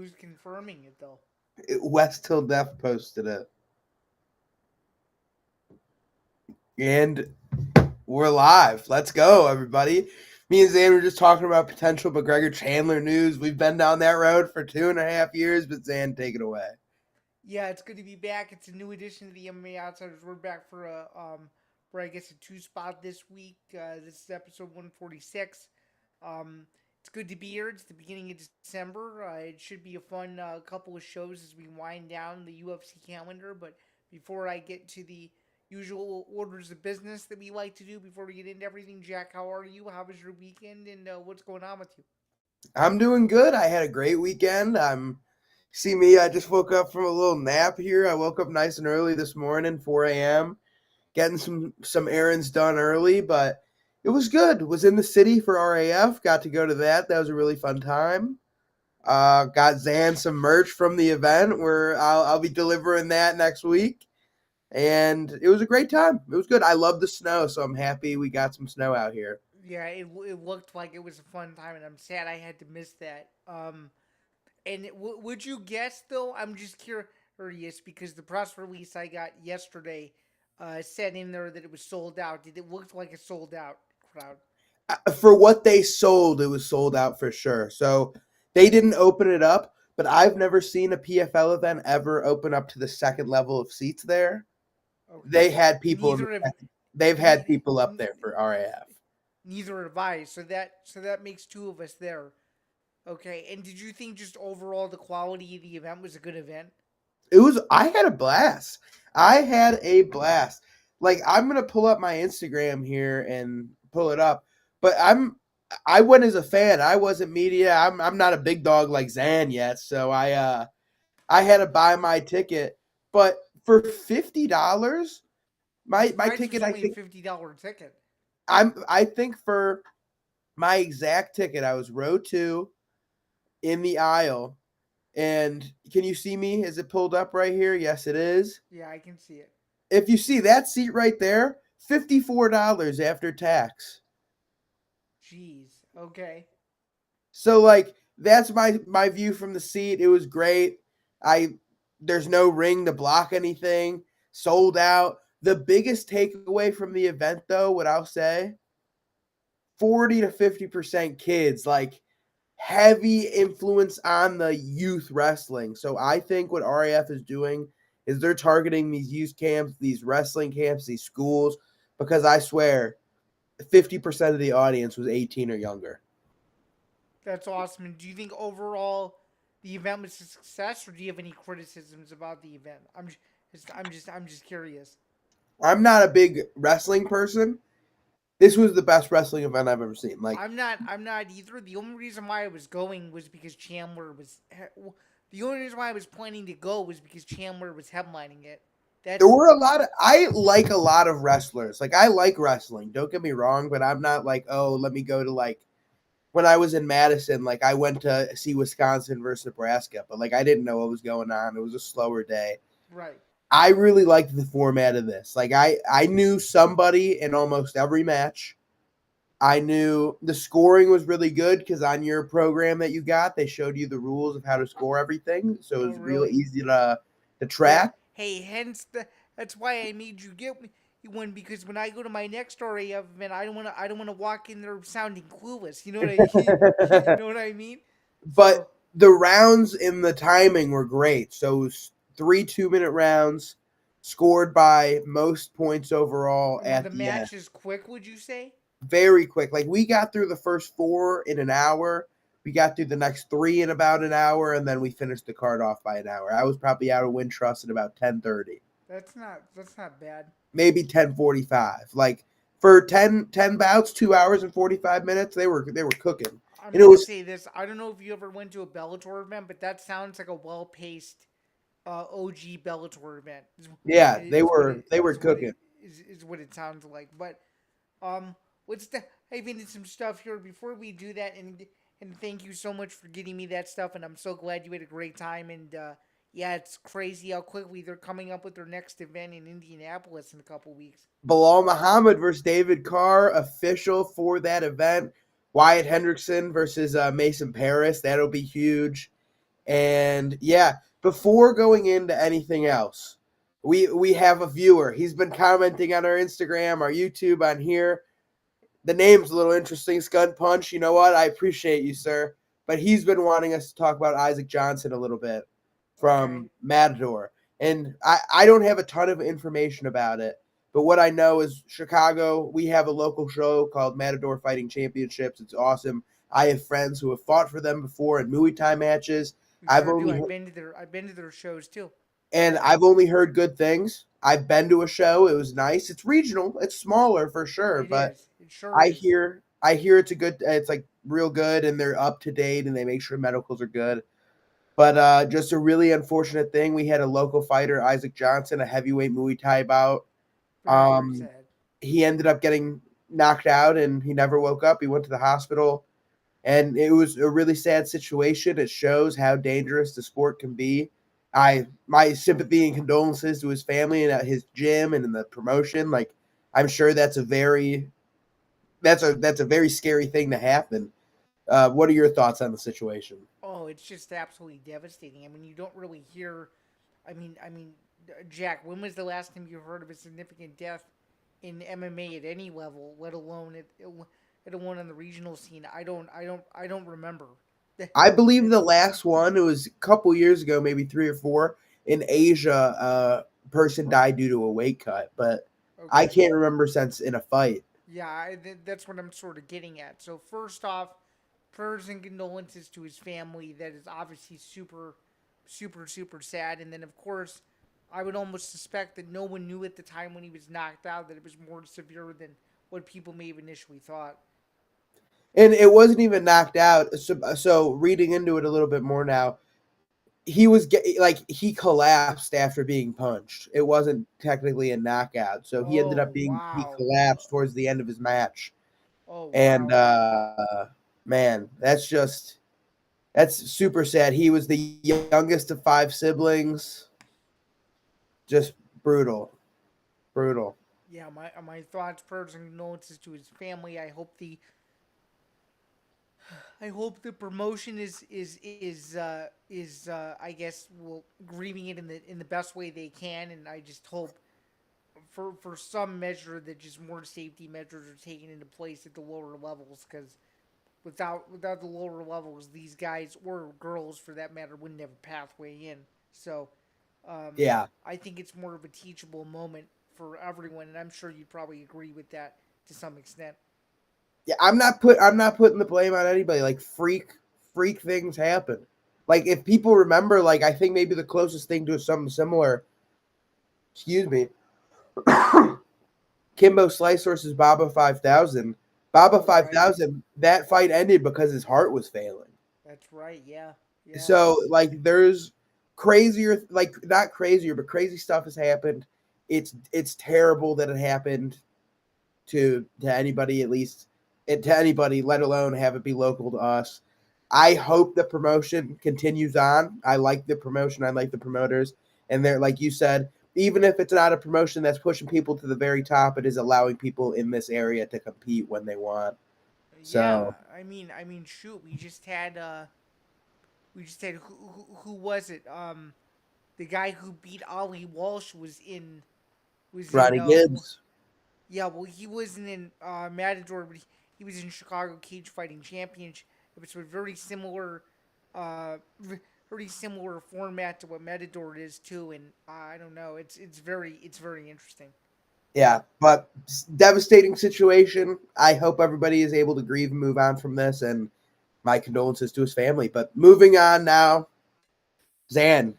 Who's confirming it, though? West Till Death posted it. And we're live. Let's go, everybody. Me and Zan were just talking about potential McGregor Chandler news. We've been down that road for 2.5 years, but Zan, take it away. Yeah, it's good to be back. It's a new edition of the MMA Outsiders. We're back for I guess a two spot this week. This is episode 146. It's good to be here. It's the beginning of December. It should be a fun couple of shows as we wind down the UFC calendar. But before I get to the usual orders of business that we like to do, before we get into everything, Jack, how are you? How was your weekend, and what's going on with you? I'm doing good. I had a great weekend. See me, I just woke up from a little nap here. I woke up nice and early this morning, 4 a.m., getting some errands done early, but it was good. Was in the city for RAF, got to go to that. That was a really fun time. Got Zan some merch from the event where I'll be delivering that next week. And it was a great time. It was good. I love the snow, so I'm happy we got some snow out here. Yeah, it looked like it was a fun time, and I'm sad I had to miss that. And would you guess though? I'm just curious because the press release I got yesterday said in there that it was sold out. Did it look like a sold out crowd? For what they sold, it was sold out for sure. So they didn't open it up, but I've never seen a PFL event ever open up to the second level of seats there. Okay. They had people in Neither have they've had ne- people up there for RAF. neither have I. So that makes two of us there. Okay. And did you think just overall the quality of the event was a good event? I had a blast. I had a blast. Like, I'm gonna pull up my Instagram here and pull it up. But I went as a fan. I wasn't media. I'm not a big dog like Zan yet, so I had to buy my ticket. But for $50, I'm my surprised it was ticket, I only a think $50 ticket. I think for my exact ticket, I was row 2 in the aisle. And can you see me? Is it pulled up right here? Yes, it is. Yeah, I can see it. If you see that seat right there, $54 after tax. Jeez. Okay. So like that's my view from the seat. It was great. I There's no ring to block anything. Sold out. The biggest takeaway from the event though, what I'll say, 40 to 50% kids, like heavy influence on the youth wrestling. So I think what RAF is doing is they're targeting these youth camps, these wrestling camps, these schools, because I swear 50% of the audience was 18 or younger. That's awesome. And do you think overall the event was a success, or do you have any criticisms about the event? I'm just curious. I'm not a big wrestling person. This was the best wrestling event I've ever seen. Like I'm not either. The only reason why I was going was because Chandler was. The only reason why I was planning to go was because Chandler was headlining it. there That's were a lot of I like a lot of wrestlers. Like I like wrestling. Don't get me wrong, but I'm not like, oh, let me go to like when I was in Madison, like I went to see Wisconsin versus Nebraska, but like I didn't know what was going on. It was a slower day. right. I really liked the format of this. Like I knew somebody in almost every match. I knew the scoring was really good because on your program that you got, they showed you the rules of how to score everything. So it Oh, was real really? easy to Yeah. track. Hey, that's why I made you get me one, because when I go to my next RAF event, I don't want to walk in there sounding clueless. You know what I you know what I mean? But So the rounds in the timing were great. So it was 3 2-minute rounds scored by most points overall were at the the end. matches quick? Would you say? Very quick. Like we got through the first 4 in an hour. We got through the next 3 in about an hour, and then we finished the card off by an hour. I was probably out of Wintrust at about 10:30, That's not bad. maybe 10:45. Like for ten bouts, 2 hours and 45 minutes, they were cooking, I'm and it gonna was say this. I don't know if you ever went to a Bellator event, but that sounds like a well-paced OG Bellator event. yeah, they Is what were it they were is what it cooking. is what it sounds like. But let's dive into some stuff here before we do that. And thank you so much for getting me that stuff. And I'm so glad you had a great time. And yeah, it's crazy how quickly they're coming up with their next event in Indianapolis in a couple weeks. Bilal Muhammad versus David Carr, official for that event. Wyatt Hendrickson versus Mason Paris. That'll be huge. And yeah, before going into anything else, we have a viewer. He's been commenting on our Instagram, our YouTube, on here. The name's a little interesting, Scud Punch. You know what? I appreciate you, sir. But he's been wanting us to talk about Isaac Johnson a little bit Okay. from Matador. And I don't have a ton of information about it. But what I know is Chicago, we have a local show called Matador Fighting Championships. It's awesome. I have friends who have fought for them before in Muay Thai matches. We I've sure do. only I've been to their shows too. and I've only heard good things. I've been to a show. It was nice. It's regional. It's smaller for sure, It but is. It sure I is. hear I hear it's a good. It's like real good, and they're up to date, and they make sure medicals are good. But just a really unfortunate thing. We had a local fighter, Isaac Johnson, a heavyweight Muay Thai bout. Very, very Um, sad. he ended up getting knocked out, and he never woke up. He went to the hospital, and it was a really sad situation. It shows how dangerous the sport can be. My sympathy and condolences to his family and at his gym and in the promotion. Like, I'm sure that's a very scary thing to happen. What are your thoughts on the situation? Oh, it's just absolutely devastating. I mean, you don't really hear. Jack, when was the last time you heard of a significant death in MMA at any level, let alone on the regional scene? I don't remember. I believe the last one, it was a couple years ago, maybe 3 or 4 in Asia. Person died due to a weight cut, but I Okay. can't remember since in a fight. Yeah, that's what I'm sort of getting at. So first off, prayers and condolences to his family. That is obviously super, super, super sad. And then of course, I would almost suspect that no one knew at the time when he was knocked out that it was more severe than what people may have initially thought. And it wasn't even knocked out. So reading into it a little bit more now, he collapsed after being punched. It wasn't technically a knockout. So Oh he wow. collapsed towards the end of his match. Oh And wow. man, that's super sad. He was the youngest of 5 siblings. Just brutal, brutal. Yeah, my thoughts, prayers, and condolences to his family. I hope the promotion is I guess well grieving it in the best way they can, and I just hope for some measure that just more safety measures are taken into place at the lower levels because without the lower levels, these guys or girls for that matter wouldn't have a pathway in. So Yeah, I think it's more of a teachable moment for everyone, and I'm sure you'd probably agree with that to some extent. yeah. I'm not putting the blame on anybody. Like freak things happen. Like if people remember, like I think maybe the closest thing to something similar. Excuse me. Kimbo Slice versus Baba 5000. Baba Oh right, 5000. That fight ended because his heart was failing. that's right. Yeah, yeah, So like there's crazier, like not crazier, but crazy stuff has happened. It's terrible that it happened to anybody, at least to anybody, let alone have it be local to us. I hope the promotion continues on. I like the promotion. I like the promoters, and they're like you said. Even if it's not a promotion that's pushing people to the very top, it is allowing people in this area to compete when they want. yeah. So Shoot, we just had who was it? The guy who beat Ali Walsh was in Ronnie Gibbs, yeah. Well, he wasn't in Matador, but he was in Chicago Cage Fighting Championship. It was a uh, very similar format to what Matador is too. And I don't know. It's very interesting. yeah, but devastating situation. I hope everybody is able to grieve and move on from this, and my condolences to his family. But moving on now, Zan,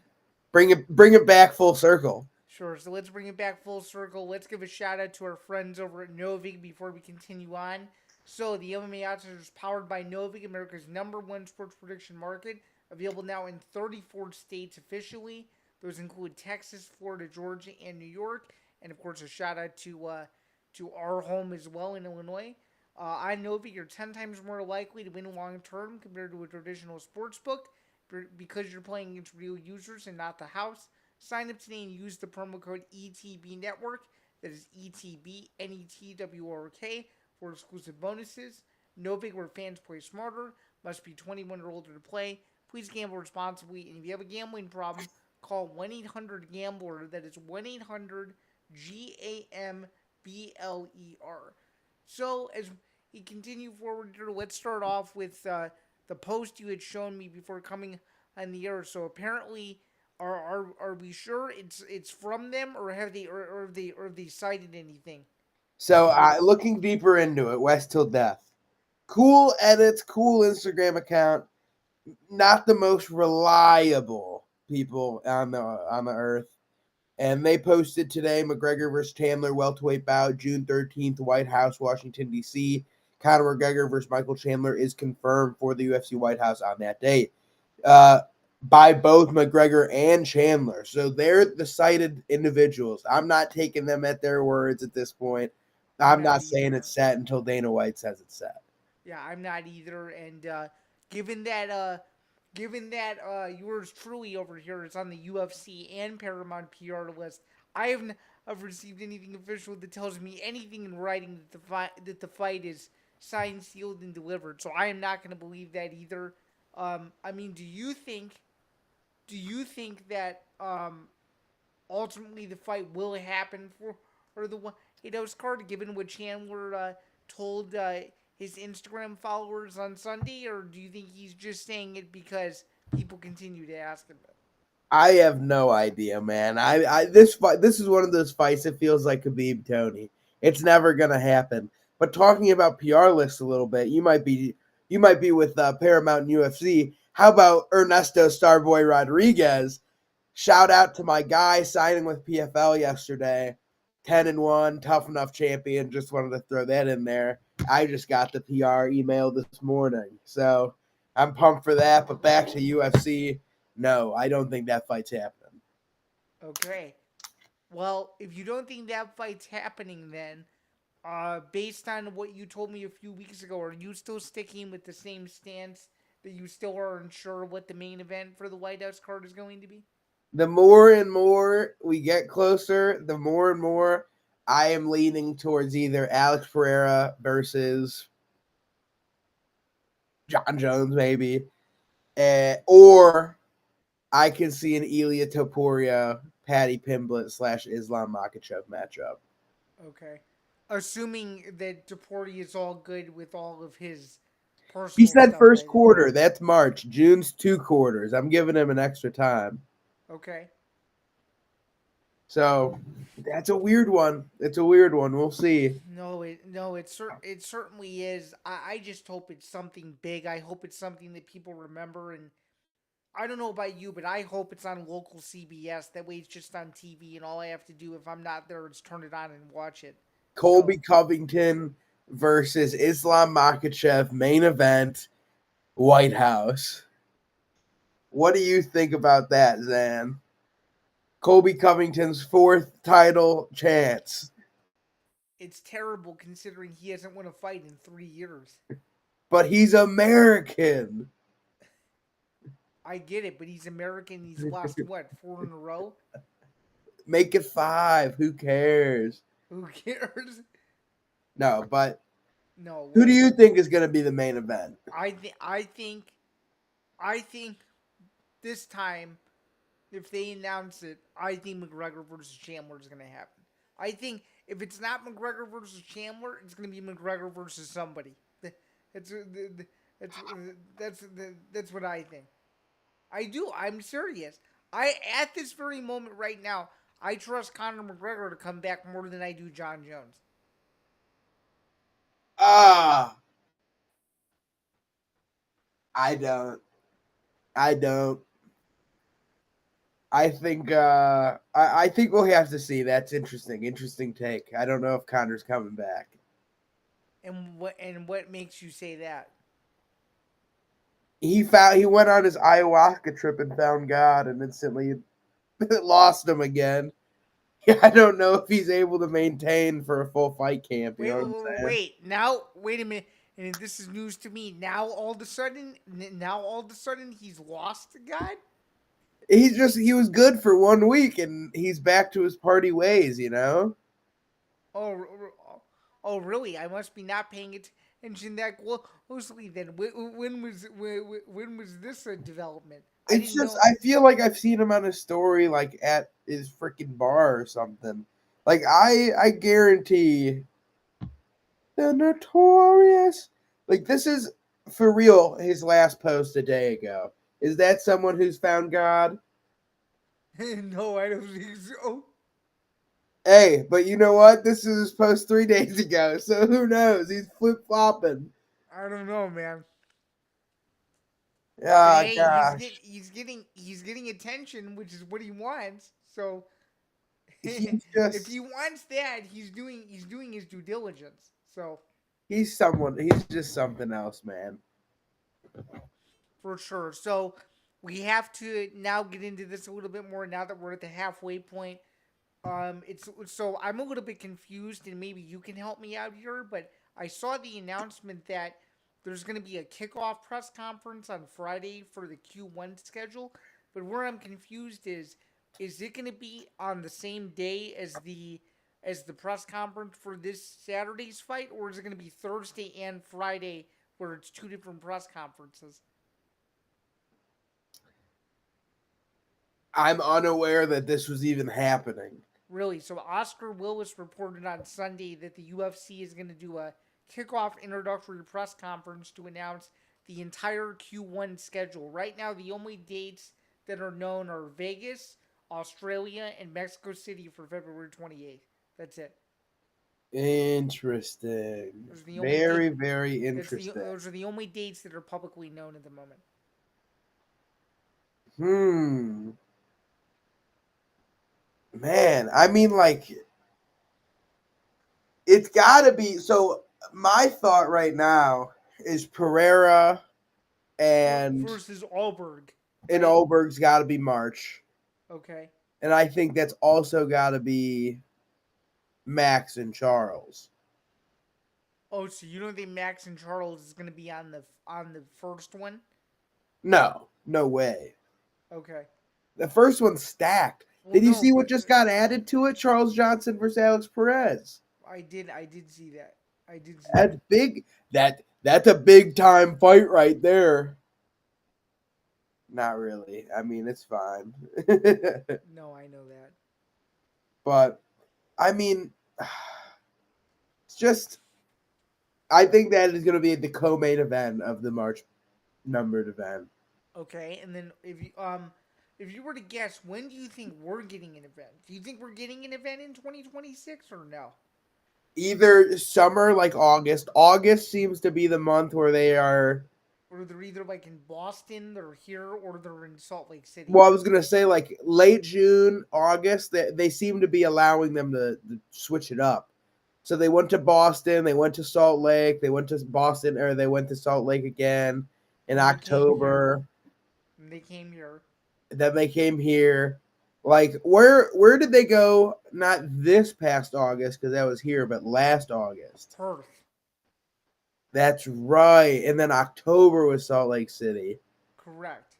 bring it back full circle. Sure. So let's bring it back full circle. Let's give a shout out to our friends over at Novig before we continue on. So the MMA Outsiders is powered by Novig, America's #1 sports prediction market, available now in 34 states officially. Those include Texas, Florida, Georgia, and New York. And of course, a shout out to our home as well in Illinois. On Novig, you're 10 times more likely to win long term compared to a traditional sports book because you're playing against real users and not the house. Sign up today and use the promo code ETB Network. That is ETB NETWORK for exclusive bonuses. Novig, where fans play smarter. Must be 21 or older to play. Please gamble responsibly. And if you have a gambling problem, call 1-800-GAMBLER. That is 1-800-GAMBLER. So, as we continue forward here, let's start off with the post you had shown me before coming on the air. So, apparently, are we sure it's from them, or have they cited anything? So looking deeper into it, West Till Death. Cool edits, cool Instagram account. Not the most reliable people on the earth. And they posted today McGregor versus Chandler welterweight bout, June 13th, White House, Washington, D.C. Conor McGregor versus Michael Chandler is confirmed for the UFC White House on that date by both McGregor and Chandler. So they're the cited individuals. I'm not taking them at their words at this point. I'm not saying it's set until Dana White says it's set. Yeah, I'm not either. And given that yours truly over here is on the UFC and Paramount PR list, I haven't received anything official that tells me anything in writing that the fight is signed, sealed, and delivered. So I am not going to believe that either. I mean, do you think that ultimately the fight will happen for the 8 card, given what Chandler told his Instagram followers on Sunday, or do you think he's just saying it because people continue to ask him? I have no idea, man. This is one of those fights that feels like Khabib Tony. It's never gonna happen. But talking about PR lists a little bit, you might be with Paramount and UFC. How about Ernesto Starboy Rodriguez? Shout out to my guy signing with PFL yesterday. 10-1, tough enough champion. Just wanted to throw that in there. I just got the PR email this morning. So I'm pumped for that. But back to UFC. No, I don't think that fight's happening. Okay. Well, if you don't think that fight's happening, then based on what you told me a few weeks ago, are you still sticking with the same stance that you still aren't sure what the main event for the White House card is going to be? The more and more we get closer, the more and more I am leaning towards either Alex Pereira versus John Jones, maybe, or I can see an Ilia Topuria, Patty Pimblett / Islam Makhachev matchup. Okay. Assuming that Deporty is all good with all of his He personal said stuff. first quarter. That's March. June's 2 quarters. I'm giving him an extra time. Okay. So that's a weird one. It's a weird one. We'll see. It certainly is. I just hope it's something big. I hope it's something that people remember. And I don't know about you, but I hope it's on local CBS. That way, it's just on TV, and all I have to do if I'm not there is turn it on and watch it. Colby Covington versus Islam Makhachev, main event, White House. What do you think about that, Zan? Colby Covington's 4th title chance. It's terrible considering he hasn't won a fight in 3 years. But he's American. I get it, but he's American. He's lost, what, 4 in a row? Make it 5. Who cares? Who cares? No, but no. Who do you think is going to be the main event? I think this time, if they announce it, I think McGregor versus Chandler is going to happen. I think if it's not McGregor versus Chandler, it's going to be McGregor versus somebody. That's what I think. I do. I'm serious. At this very moment right now, I trust Conor McGregor to come back more than I do John Jones. I don't. I think we'll have to see. That's interesting. Interesting take. I don't know if Conor's coming back. And what makes you say that? He went on his ayahuasca trip and found God and instantly lost him again. I don't know if he's able to maintain for a full fight camp. Wait a minute. And this is news to me. Now all of a sudden, he's lost God. He was good for 1 week and he's back to his party ways. Oh, really? I must be not paying mention that closely. Then when was this a development? I It's didn't just know. I feel like I've seen him on a story like at his freaking bar or something. Like I guarantee the notorious. Like this is for real. His last post a day ago. Is that someone who's found God? No, I don't think so. Hey, but you know what? This is his post 3 days ago, so who knows? He's flip flopping. I don't know, man. But Ah, hey, gosh. he's getting attention, which is what he wants. So He's if just he wants that, he's doing his due diligence. So he's someone. He's just something else, man. for sure. So we have to now get into this a little bit more now that we're at the halfway point. It's so I'm a little bit confused, and maybe you can help me out here. But I saw the announcement that there's going to be a kickoff press conference on Friday for the Q1 schedule. But where I'm confused is it going to be on the same day as the press conference for this Saturday's fight, or is it going to be Thursday and Friday where it's two different press conferences? I'm unaware that this was even happening. Really? So Oscar Willis reported on Sunday that the UFC is going to do a kickoff introductory press conference to announce the entire Q1 schedule. Right now, the only dates that are known are Vegas, Australia, and Mexico City for February 28th. That's it. Interesting. Those are the only Very, date. very interesting. Those are the only dates that are publicly known at the moment. Hmm. Man, I mean, like, it's got to be. So, my thought right now is Pereira and Versus Allberg, and right? Olberg's got to be March, Okay. and I think that's also got to be Max and Charles. Oh, so you don't think Max and Charles is going to be on the first one? No, no way. Okay. The first one's stacked. Well, Did you no, see what but just got added to it? Charles Johnson versus Alex Perez. I did see that. I did see That's that. big. That's a big time fight right there. Not really. I mean, it's fine. No, I know that. But I mean, it's just. I think that is going to be the co-main event of the March numbered event. Okay, and then if you were to guess, when do you think we're getting an event? Do you think we're getting an event in 2026 or no? Either summer, like August. August seems to be the month where they are. Or they're either like in Boston, they're here, or they're in Salt Lake City. Well, I was gonna say like late June, August. They seem to be allowing them to switch it up. So they went to Boston, they went to Salt Lake, they went to Boston, or they went to Salt Lake again in Then they came here. October. And they came here. Then they came here. Like where did they go? Not this past August because that was here, but last August. Perth. That's right. And then October was Salt Lake City. Correct.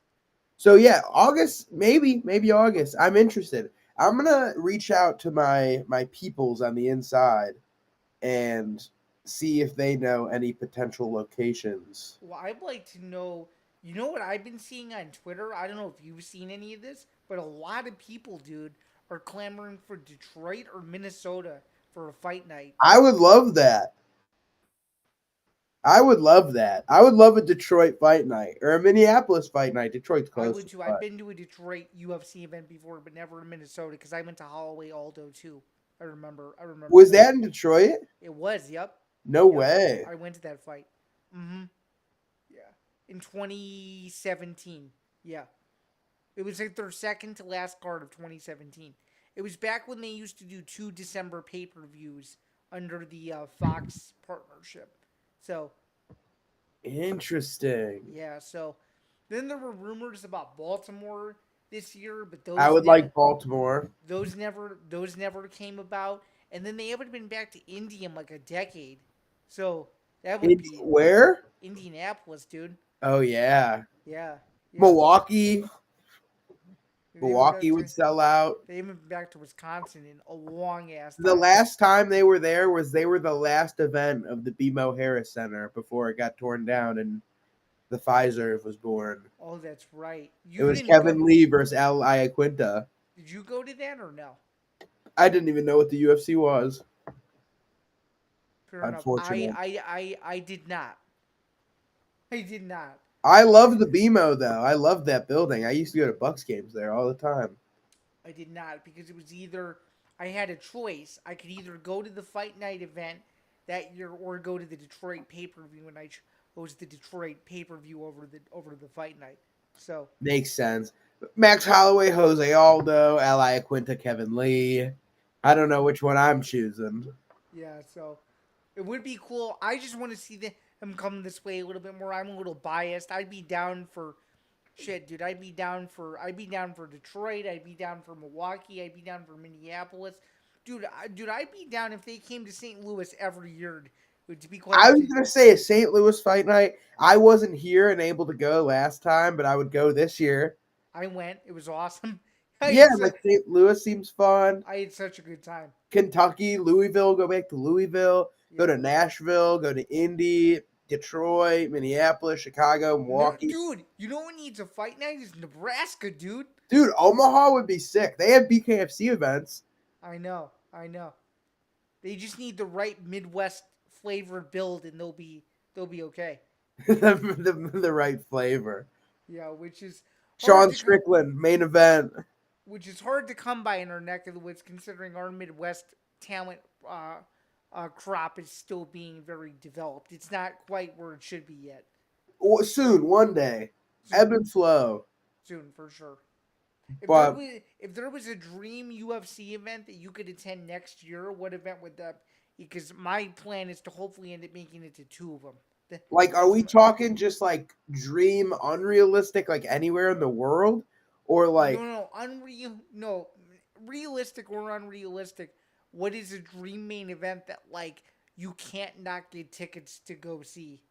So yeah, August, maybe August. I'm interested. I'm gonna reach out to my peoples on the inside and see if they know any potential locations. Well, I'd like to know. You know what I've been seeing on Twitter? I don't know if you've seen any of this, but a lot of people, dude, are clamoring for Detroit or Minnesota for a fight night. I would love that. I would love that. I would love a Detroit fight night or a Minneapolis fight night. Detroit's I close. would too. I've been to a Detroit UFC event before, but never in Minnesota because I went to Holloway Aldo too. I remember. I remember. Was that in Detroit? It was. Yep. No Yep. way. I went to that fight. Mm-hmm. Yeah. In 2017. Yeah. It was like their second to last card of 2017. It was back when they used to do 2 December pay-per-views under the Fox partnership. So Interesting. yeah. So then there were rumors about Baltimore this year, but I would like Baltimore. those never came about. And then they haven't been back to Indy in like a decade. So that would be Where? Indianapolis, dude. Oh yeah. Yeah. Yeah. Milwaukee. They haven't been Milwaukee back would to sell out. they haven't been back to Wisconsin in a long ass The time. last time they were there was they were the last event of the BMO Harris Center before it got torn down and the Pfizer was born. Oh, that's right. It You was didn't go. Kevin Lee versus Al Iaquinta. Did you go to that or no? I didn't even know what the UFC was. Fair enough. Unfortunately. I did not. I did not. I love the BMO though. I love that building. I used to go to Bucks games there all the time. I did not because it was either I had a choice. I could either go to the fight night event that year or go to the Detroit pay per view, and I chose the Detroit pay per view over the fight night. So Makes sense. Max Holloway, Jose Aldo, Al Iaquinta, Kevin Lee. I don't know which one I'm choosing. yeah, so it would be cool. I just want to see them come this way a little bit more. I'm a little biased. I'd be down for shit, dude. I'd be down for Detroit. I'd be down for Milwaukee. I'd be down for Minneapolis. Dude, I'd be down if they came to St. Louis every year. To be quite, I was gonna say a St. Louis fight night. I wasn't here and able to go last time, but I would go this year. I went. It was awesome. Yeah, like St. Louis seems fun. I had such a good time. Kentucky, Louisville, go back to Louisville, go Yeah. to Nashville, go to Indy, Detroit, Minneapolis, Chicago, No, Milwaukee. dude, you know what needs a fight night is Nebraska, dude. Dude, Omaha would be sick. They have BKFC events. I know. They just need the right Midwest flavor build, and they'll be okay. the right flavor. Yeah, which is hard Sean to Strickland, main event. which is hard to come by in our neck of the woods, considering our Midwest talent crop is still being very developed. It's not quite where it should be yet. Soon, one day. Ebb and flow. Soon, for sure. But If there was a dream UFC event that you could attend next year, what event would that? Because my plan is to hopefully end up making it to two of them. like, are we talking just like dream unrealistic, like anywhere in the world? Or like no, realistic or unrealistic. What is a dream main event that like you can't not get tickets to go see?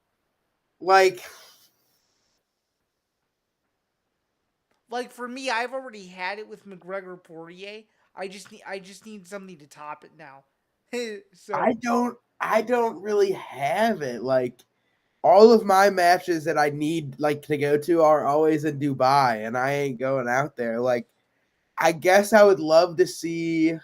like Like for me, I've already had it with McGregor Poirier. I just need something to top it now. So I don't really have it. Like all of my matches that I need like to go to are always in Dubai and I ain't going out there. Like I guess I would love to see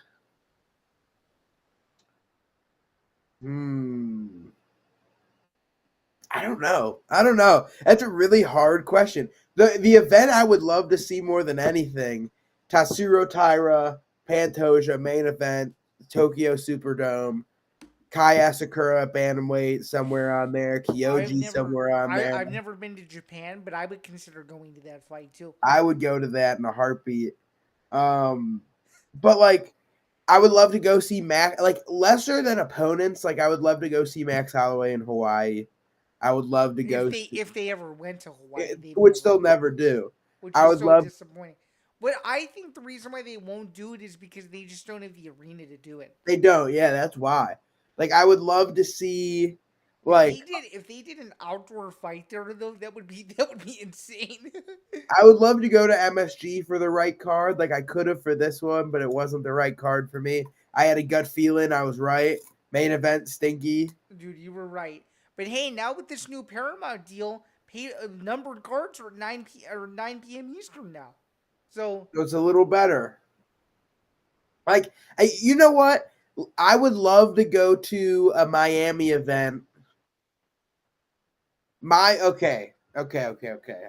I don't know. That's a really hard question. The event I would love to see more than anything, Tatsuro Taira, Pantoja main event, Tokyo Superdome, Kai Asakura bantamweight somewhere on there, Kyoji somewhere on there. I've never been to Japan, but I would consider going to that fight too. I would go to that in a heartbeat. But like I would love to go see Max, like lesser than opponents. Like I would love to go see Max Holloway in Hawaii. I would love to go If they ever went to Hawaii, which they'll never do. Which I is would so love disappointing. But I think the reason why they won't do it is because they just don't have the arena to do it. They don't. Yeah, that's why. Like I would love to see like If they did an outdoor fight there though, that would be insane. I would love to go to MSG for the right card. Like I could have for this one, but it wasn't the right card for me. I had a gut feeling I was right. Main event stinky. Dude, you were right. But hey, now with this new Paramount deal, numbered cards are at 9 p.m. Eastern now. So it's a little better. Like, you know what? I would love to go to a Miami event. Okay.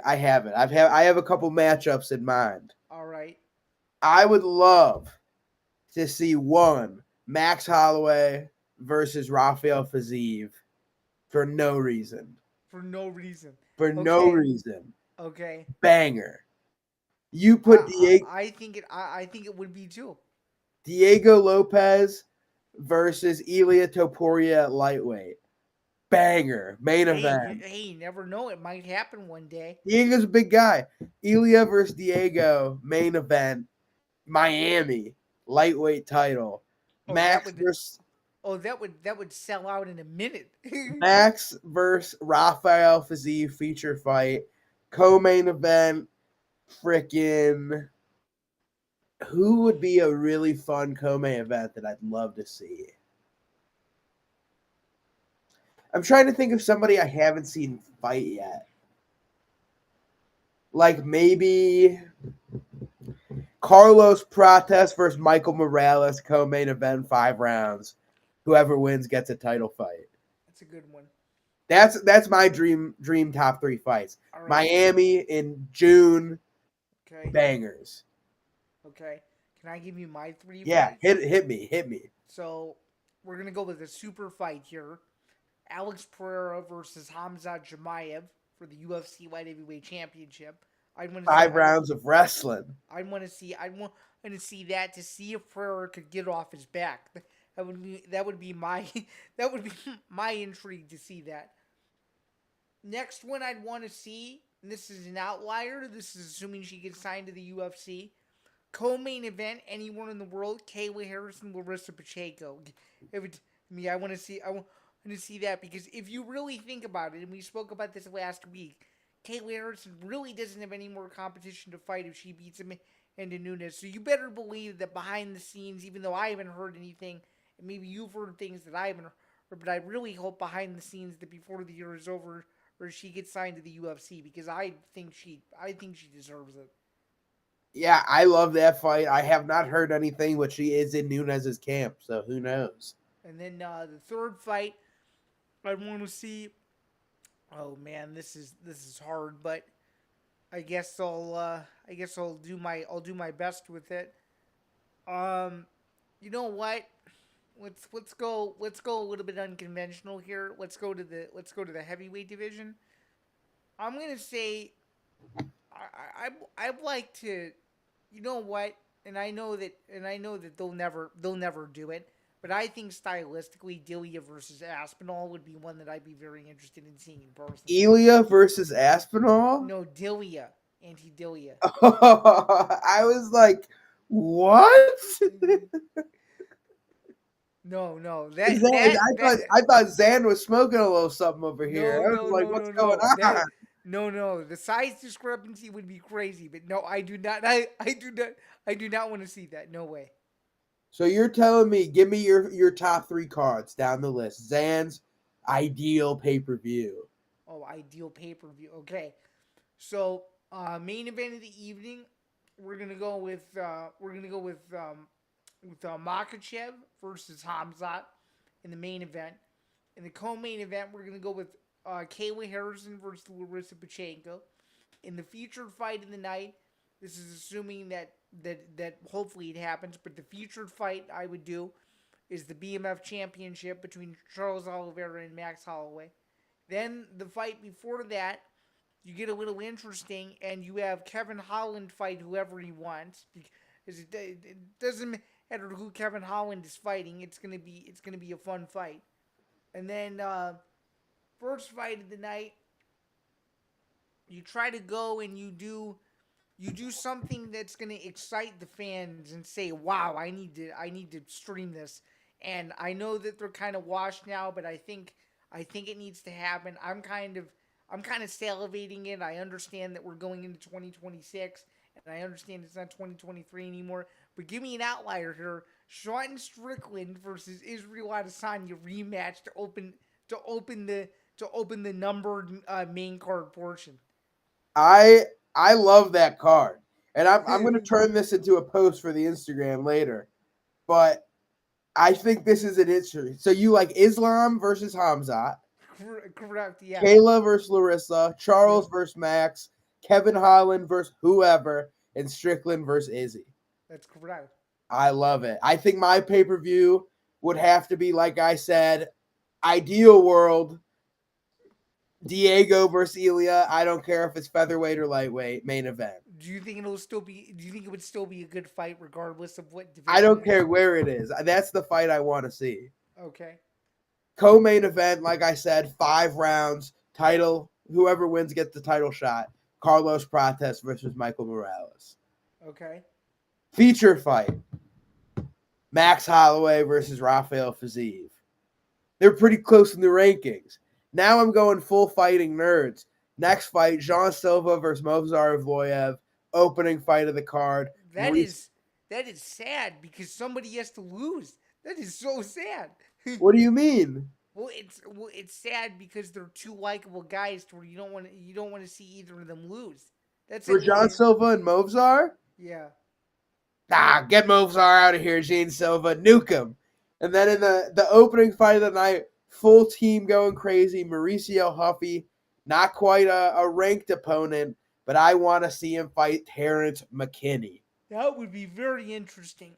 I have it. I have a couple matchups in mind. All right. I would love to see one Max Holloway versus Rafael Fiziev for no reason. For no reason. No reason. Okay. Banger. You put Diego. I think it would be too. Diego Lopez versus Ilia Topuria at lightweight. Banger. Main event. Hey, you never know. It might happen one day. Diego's a big guy. Ilia versus Diego. Main event. Miami. Lightweight title. Max versus. Oh, that would sell out in a minute. Max versus Rafael Fiziev feature fight. Co-main event. Frickin' Who would be a really fun co-main event that I'd love to see? I'm trying to think of somebody I haven't seen fight yet. Like maybe Carlos Prates versus Michael Morales, co-main event, 5 rounds. Whoever wins gets a title fight. That's a good one. That's my dream top 3 fights. All right. Miami in June, Okay. bangers. Okay. Can I give you my 3 Yeah, fights? hit me. So we're gonna go with a super fight here. Alex Pereira versus Hamzat Chimaev for the UFC Light Heavyweight Championship. I'd want to 5 rounds of wrestling. I want to see that to see if Pereira could get off his back. That would be my that would be my intrigue to see that. Next one I'd want to see, and this is an outlier. This is assuming she gets signed to the UFC. Co-main event, anywhere in the world, Kayla Harrison, Larissa Pacheco. I want to see that because if you really think about it, and we spoke about this last week, Kayla Harrison really doesn't have any more competition to fight if she beats Amanda Nunes. So you better believe that behind the scenes, even though I haven't heard anything, and maybe you've heard things that I haven't heard, but I really hope behind the scenes that before the year is over, or she gets signed to the UFC because I think she deserves it. Yeah, I love that fight. I have not heard anything, but she is in Nunes's camp, so who knows? And then the third fight, I want to see. Oh man, this is hard, but I guess I'll do my best with it. You know what? Let's go a little bit unconventional here. Let's go to the heavyweight division. I'm gonna say I'd like to, you know what? And I know that they'll never do it. But I think stylistically, Delia versus Aspinall would be one that I'd be very interested in seeing in person. Elia versus Aspinall? No, Delia, Anti-Delia. I was like, what? No, I thought Zan was smoking a little something over here. I was like, what's going on? No. The size discrepancy would be crazy, but no, I do not. I do not want to see that. No way. So you're telling me, give me your top 3 cards down the list. Zan's ideal pay-per-view. Oh, ideal pay-per-view. Okay. So, main event of the evening, we're gonna go with Makachev versus Hamzat in the main event. In the co-main event, we're gonna go with Kayla Harrison versus Larissa Pacheco. In the featured fight of the night, this is assuming that hopefully it happens, but the featured fight I would do is the BMF Championship between Charles Oliveira and Max Holloway. Then the fight before that, you get a little interesting, and you have Kevin Holland fight whoever he wants. Because it doesn't matter who Kevin Holland is fighting. It's gonna be a fun fight. And then first fight of the night, you try to go and you do something that's going to excite the fans and say, "Wow, I need to stream this." And I know that they're kind of washed now, but I think it needs to happen. I'm kind of salivating it. I understand that we're going into 2026, and I understand it's not 2023 anymore. But give me an outlier here: Sean Strickland versus Israel Adesanya rematch to open the numbered main card portion. I love that card. And I'm going to turn this into a post for the Instagram later. But I think this is an issue. So you like Islam versus Hamzat. Correct, yeah. Kayla versus Larissa. Charles versus Max. Kevin Holland versus whoever. And Strickland versus Izzy. That's correct. I love it. I think my pay-per-view would have to be, like I said, ideal world. Diego versus Elia. I don't care if it's featherweight or lightweight. Main event. Do you think it would still be a good fight regardless of what division? I don't care where it is. That's the fight I want to see. Okay. Co-main event, like I said, 5 rounds. Title. Whoever wins gets the title shot. Carlos Prates versus Michael Morales. Okay. Feature fight. Max Holloway versus Rafael Fiziev. They're pretty close in the rankings. Now I'm going full fighting nerds. Next fight, Jean Silva versus Movsar Evloev. Opening fight of the card. That is That is sad because somebody has to lose. That is so sad. What do you mean? It's sad because they're two likable guys to where you don't want to see either of them lose. That's For at John least Silva and Movzar? yeah. Nah, get Movzar out of here, Gene Silva. Nuke him. And then in the opening fight of the night, full team going crazy. Mauricio Huffy, not quite a ranked opponent, but I want to see him fight Terrence McKinney. That would be very interesting.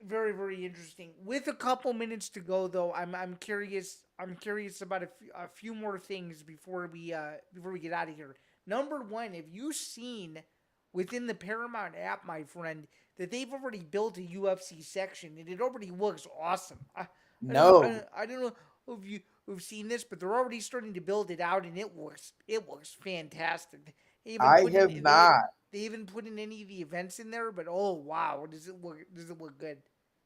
Very very interesting. With a couple minutes to go though, I'm curious. I'm curious about a few more things before we get out of here. Number one, have you seen within the Paramount app, my friend, that they've already built a UFC section and it already looks awesome. No, I don't know if you've seen this, but they're already starting to build it out and it looks fantastic. They even I put have in not. they even put in any of the events in there, but oh wow, does it look good?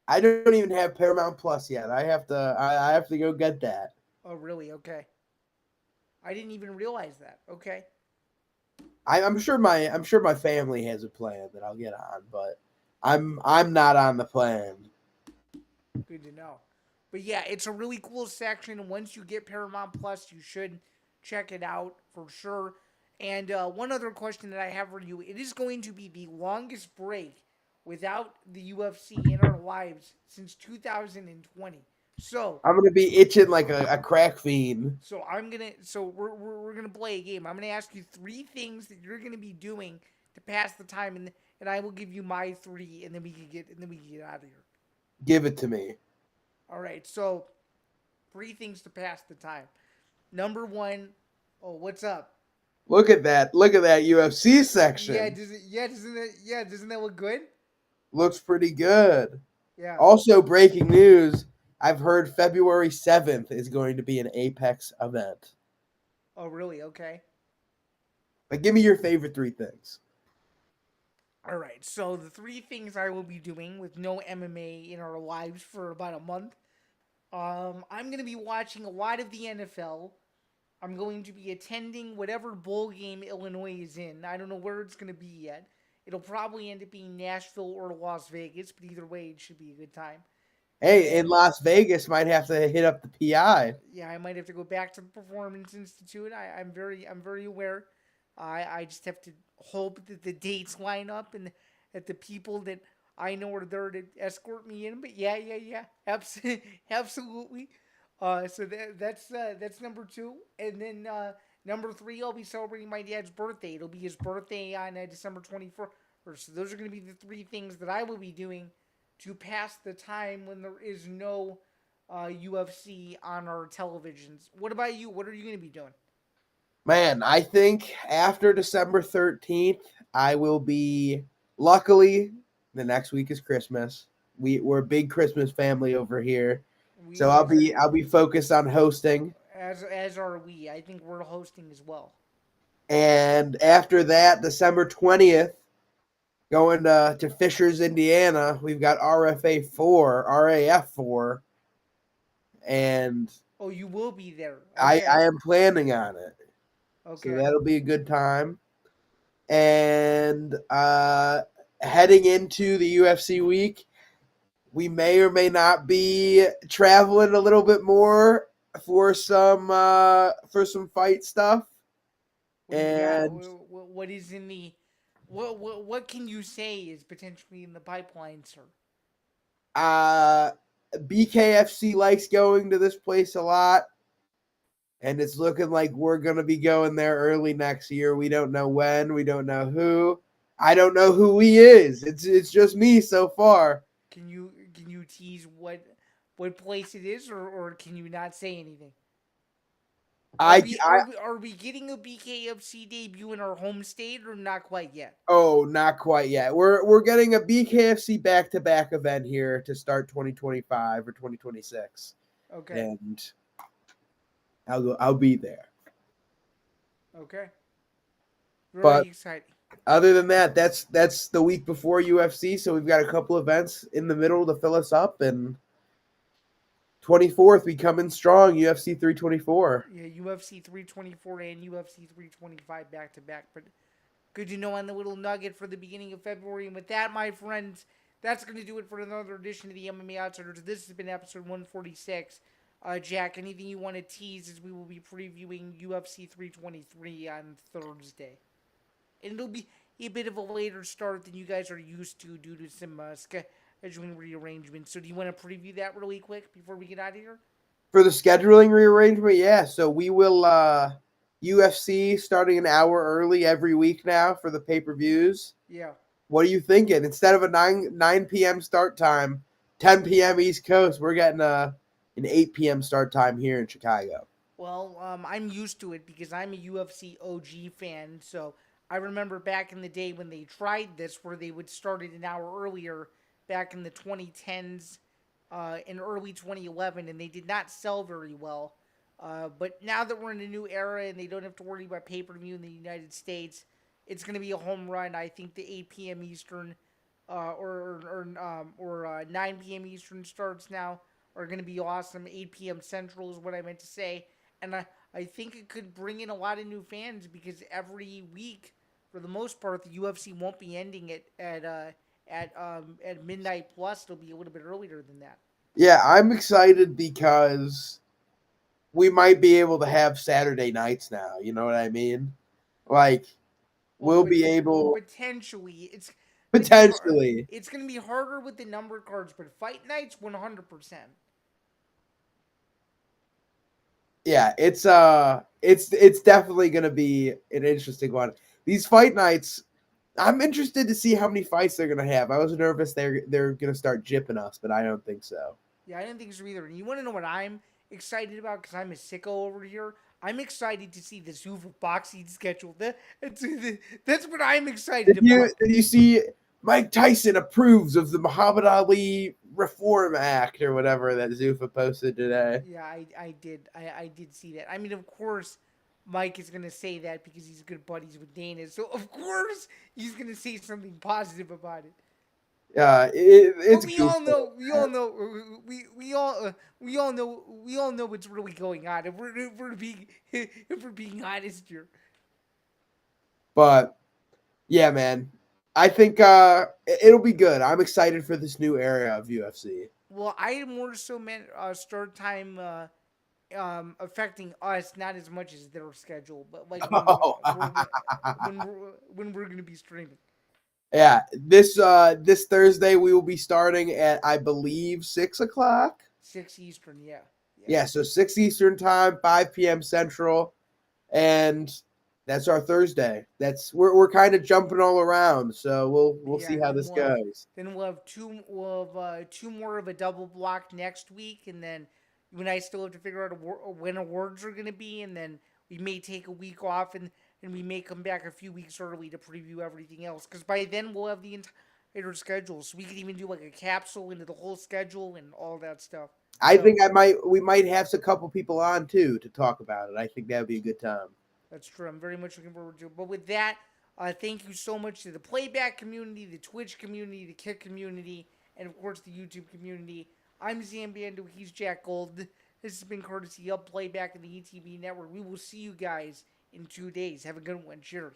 I don't even have Paramount Plus yet. I have to go get that. Oh really? Okay. I didn't even realize that. Okay. I'm sure my family has a plan that I'll get on, but I'm not on the plan. Good to know. But yeah, it's a really cool section. Once you get Paramount Plus, you should check it out for sure. And one other question that I have for you: it is going to be the longest break without the UFC in our lives since 2020. So, I'm gonna be itching like a crack fiend. we're gonna play a game. I'm gonna ask you three things that you're gonna be doing to pass the time, and I will give you my three, and then we can get out of here. Give it to me. All right. So three things to pass the time. Number one, oh, what's up? Look at that. Look at that UFC Yeah, section. doesn't that look good? Looks pretty good. Yeah. Also, breaking news. I've heard February 7th is going to be an Apex event. Oh, really? Okay. But give me your favorite three things. All right. So the three things I will be doing with no MMA in our lives for about a month. I'm gonna be watching a lot of the NFL. I'm going to be attending whatever bowl game Illinois is in. I don't know where it's gonna be yet. It'll probably end up being Nashville or Las Vegas, but either way, it should be a good time. Hey, in And Las Vegas, might have to hit up the PI. yeah, I might have to go back to the Performance Institute. I'm very aware. I just have to hope that the dates line up and that the people that I know are there to escort me in. But yeah, absolutely. That's number two, and then number three, I'll be celebrating my dad's birthday. It'll be his birthday on December 24th. So those are going to be the three things that I will be doing to pass the time when there is no UFC on our televisions. What about you? What are you going to be doing? Man, I think after December 13th, I will be. Luckily, the next week is Christmas. We're a big Christmas family over here, so We are I'll be focused on hosting. as are we. I think we're hosting as well. And after that, December 20th, going to Fishers, Indiana. We've got RAF 4, and Oh, you will be there. I Okay. am planning on it. So Okay. that'll be a good time. And heading into the UFC week, we may or may not be traveling a little bit more for some fight stuff. What do you got? And What is in the what can you say is potentially in the pipeline, sir? uh, BKFC likes going to this place a lot. And it's looking like we're going to be going there early next year. We don't know when. We don't know who. I don't know who he is. It's just me so far. Can you tease what place it is, or can you not say anything? I Are we getting a BKFC debut in our home state or not quite yet? Oh, not quite yet. We're getting a BKFC back-to-back event here to start 2025 or 2026. Okay. And I'll be there. Okay. But Very exciting. other than that, that's the week before UFC, so we've got a couple events in the middle to fill us up, and 24th we come in strong, UFC 324. Yeah, UFC 324 and UFC 325 back to back. But Good to know on the little nugget for the beginning of February. And with that, my friends, that's going to do it for another edition of the MMA Outsiders. This has been episode 146. Jack, anything you want to tease as we will be previewing UFC 323 on Thursday? And it'll be a bit of a later start than you guys are used to due to some scheduling rearrangements. So do you want to preview that really quick before we get out of here? For the scheduling rearrangement, yeah. So we will UFC starting an hour early every week now for the pay-per-views. Yeah. What are you thinking? Instead of a 9 p.m. start time, 10 p.m. East Coast, we're getting an 8 p.m. start time here in Chicago. Well, I'm used to it because I'm a UFC OG fan. So I remember back in the day when they tried this, where they would start it an hour earlier, back in the 2010s, in early 2011, and they did not sell very well. But now that we're in a new era and they don't have to worry about pay-per-view in the United States, it's going to be a home run. I think the 8 p.m. Eastern or 9 p.m. Eastern starts now are going to be awesome. 8 p.m. Central is what I meant to say. And I think it could bring in a lot of new fans because every week, for the most part, the UFC won't be ending it at midnight plus. It'll be a little bit earlier than that. Yeah, I'm excited because we might be able to have Saturday nights now. You know what I mean? Like, we'll be able potentially. potentially. It's going to be harder with the number cards, but fight nights 100%. Yeah, it's definitely gonna be an interesting one. These fight nights, I'm interested to see how many fights they're gonna have. I was nervous they're gonna start jipping us, but I don't think so. Yeah, I didn't think so either. And you want to know what I'm excited about? Because I'm a sicko over here. I'm excited to see the Zuffa boxing schedule. That's what I'm excited about. Did you see Mike Tyson approves of the Muhammad Ali Reform Act or whatever that Zuffa posted today? Yeah, I did see that. I mean, of course, Mike is gonna say that because he's good buddies with Dana. So of course he's gonna say something positive about it. It's But we all goofball. know, we all know what's really going on. If we're being honest here. But yeah, man, I think it'll be good. I'm excited for this new era of UFC. Well, I more so meant start time affecting us, not as much as their schedule, but like Oh. when we're gonna be streaming. Yeah, this Thursday we will be starting at I believe 6 o'clock. 6 Eastern, yeah. Yeah, so 6 Eastern time, 5 p.m. Central, and that's our Thursday. We're kind of jumping all around, so we'll Yeah, see and how this goes. then we'll have two more of a double block next week, and then you and I still have to figure out when awards are gonna be, and then we may take a week off, and we may come back a few weeks early to preview everything else, because by then we'll have the entire schedule, so we could even do like a capsule into the whole schedule and all that stuff. I So, think we might have a couple people on too to talk about it. I think that would be a good time. that's true. I'm very much looking forward to it. But with that, thank you so much to the playback community, the Twitch community, the Kick community, and of course the YouTube community. I'm Zambando. He's Jack Gold. This has been courtesy of Playback and the ETV Network. We will see you guys in 2 days. Have a good one. Cheers.